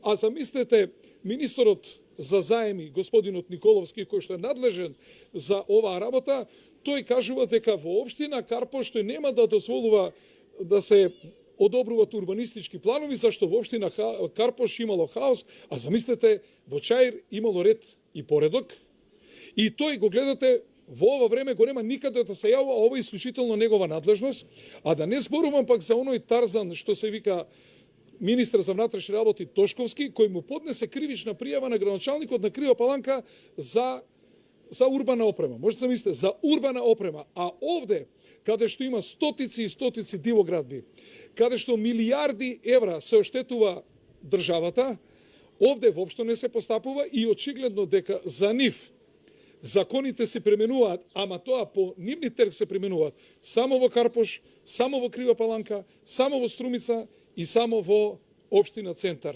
А замислете, министерот за заеми, господинот Николовски, кој што е надлежен за оваа работа, тој кажува дека во општина Карпош тој нема да дозволува да се одобруваат урбанистички планови, зашто во општина Карпош имало хаос, а замислете, во Чаир имало ред и поредок. И тој го гледате во ова време го нема никаде да се јавува, ова е исклучително негова надлежност, а да не зборувам пак за оној Тарзан што се вика министар за внатрешни работи Тошковски, кој му поднесе кривична пријава на градоначалникот на Крива Паланка за урбана опрема. Можете да мислите, за урбана опрема. А овде, каде што има стотици и стотици дивоградби, каде што милиарди евра се оштетува државата, овде воопшто не се постапува и очигледно дека за нив законите се применуваат, ама тоа по нивни терк се применуваат само во Карпош, само во Крива Паланка, само во Струмица и само во општина Центар.